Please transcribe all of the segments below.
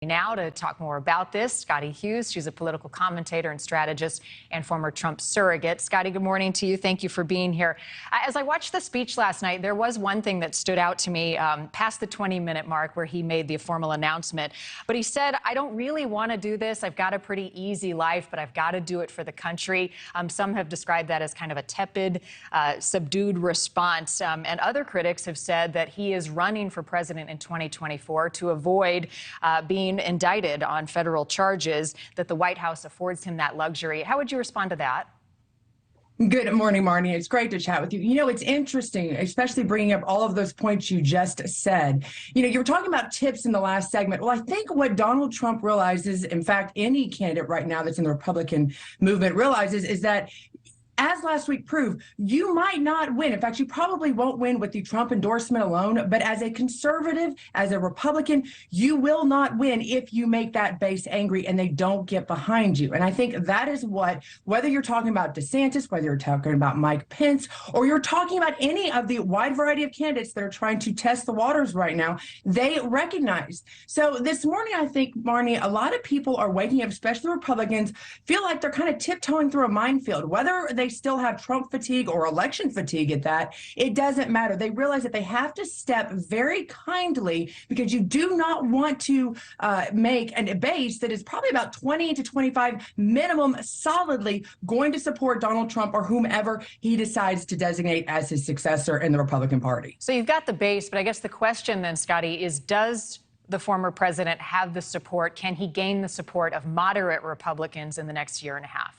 Now to talk more about this, Scottie Hughes. She's a political commentator and strategist and former Trump surrogate. Scottie, good morning to you. Thank you for being here. As I watched the speech last night, there was one thing that stood out to me past the 20-minute mark where he made the formal announcement. But he said, I don't really want to do this. I've got a pretty easy life, but I've got to do it for the country. Some have described that as kind of a tepid, subdued response. And other critics have said that he is running for president in 2024 to avoid being indicted on federal charges, that the White House affords him that luxury. How would you respond to that? Good morning, Marni. It's great to chat with you. You know, it's interesting, especially bringing up all of those points you just said. You know, you were talking about tips in the last segment. Well, I think what Donald Trump realizes, in fact, any candidate right now that's in the Republican movement realizes, is that as last week proved, you might not win. In fact, you probably won't win with the Trump endorsement alone. But as a conservative, as a Republican, you will not win if you make that base angry and they don't get behind you. And I think that is what, whether you're talking about DeSantis, whether you're talking about Mike Pence, or you're talking about any of the wide variety of candidates that are trying to test the waters right now, they recognize. So this morning, I think, Marni, a lot of people are waking up, especially Republicans, feel like they're kind of tiptoeing through a minefield. Whether they still have Trump fatigue or election fatigue at that, it doesn't matter. They realize that they have to step very kindly, because you do not want to make a base that is probably about 20 to 25 minimum solidly going to support Donald Trump or whomever he decides to designate as his successor in the Republican Party. So you've got the base, but I guess the question then, Scottie, is does the former president have the support? Can he gain the support of moderate Republicans in the next year and a half?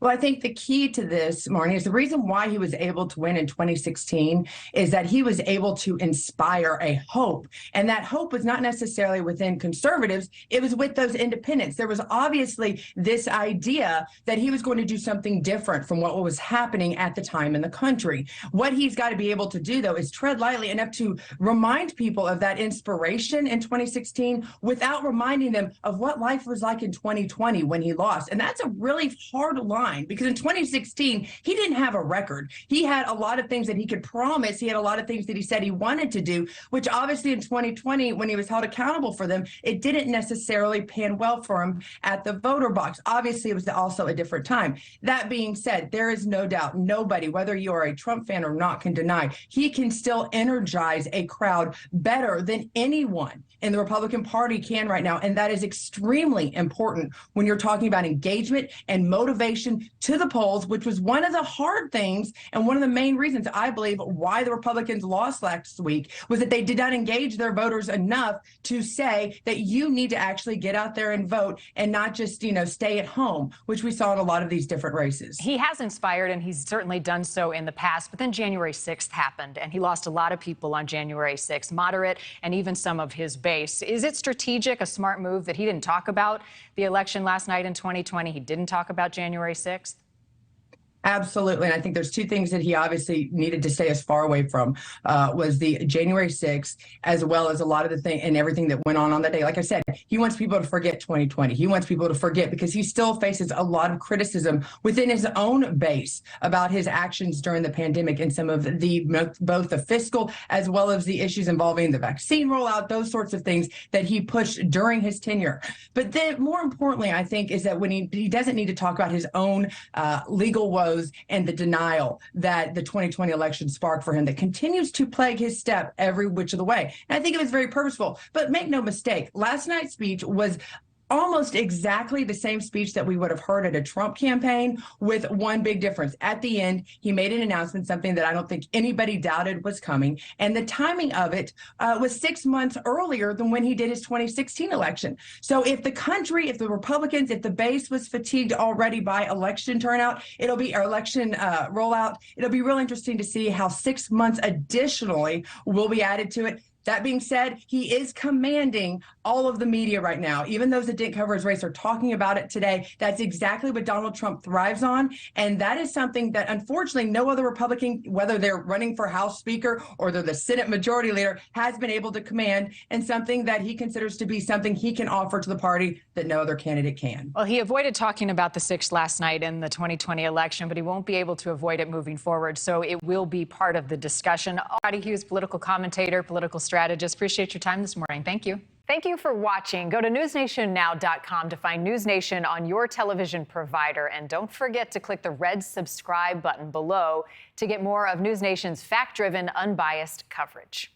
Well, I think the key to this, Marni, is the reason why he was able to win in 2016 is that he was able to inspire a hope. And that hope was not necessarily within conservatives. It was with those independents. There was obviously this idea that he was going to do something different from what was happening at the time in the country. What he's got to be able to do, though, is tread lightly enough to remind people of that inspiration in 2016 without reminding them of what life was like in 2020 when he lost. And that's a really hard line, because in 2016, he didn't have a record. He had a lot of things that he could promise. He had a lot of things that he said he wanted to do, which obviously in 2020, when he was held accountable for them, it didn't necessarily pan well for him at the voter box. Obviously, it was also a different time. That being said, there is no doubt nobody, whether you are a Trump fan or not, can deny he can still energize a crowd better than anyone in the Republican Party can right now. And that is extremely important when you're talking about engagement and motivation to the polls, which was one of the hard things and one of the main reasons I believe why the Republicans lost last week, was that they did not engage their voters enough to say that you need to actually get out there and vote and not just, you know, stay at home, which we saw in a lot of these different races. He has inspired, and he's certainly done so in the past, but then January 6th happened, and he lost a lot of people on January 6th, moderate and even some of his base. Is it strategic, a smart move that he didn't talk about the election last night in 2020? He didn't talk about January 6th? Absolutely. And I think there's two things that he obviously needed to stay as far away from was the January 6th, as well as a lot of the thing and everything that went on that day. Like I said, he wants people to forget 2020. He wants people to forget, because he still faces a lot of criticism within his own base about his actions during the pandemic and some of the both the fiscal as well as the issues involving the vaccine rollout, those sorts of things that he pushed during his tenure. But then more importantly, I think, is that when he doesn't need to talk about his own legal woes and the denial that the 2020 election sparked for him, that continues to plague his step every which of the way. And I think it was very purposeful. But make no mistake, last night's speech was almost exactly the same speech that we would have heard at a Trump campaign, with one big difference. At the end, he made an announcement, something that I don't think anybody doubted was coming. And the timing of it was 6 months earlier than when he did his 2016 election. So if the country, if the Republicans, if the base was fatigued already by election turnout, it'll be our election rollout. It'll be real interesting to see how 6 months additionally will be added to it. That being said, he is commanding all of the media right now. Even those that didn't cover his race are talking about it today. That's exactly what Donald Trump thrives on. And that is something that, unfortunately, no other Republican, whether they're running for House Speaker or they're the Senate Majority Leader, has been able to command, and something that he considers to be something he can offer to the party that no other candidate can. Well, he avoided talking about the 6th last night in the 2020 election, but he won't be able to avoid it moving forward. So it will be part of the discussion. Scottie Hughes, political commentator, political strategist. strategist. Appreciate your time this morning. Thank you. Thank you for watching. Go to newsnationnow.com to find NewsNation on your television provider. And don't forget to click the red subscribe button below to get more of NewsNation's fact-driven, unbiased coverage.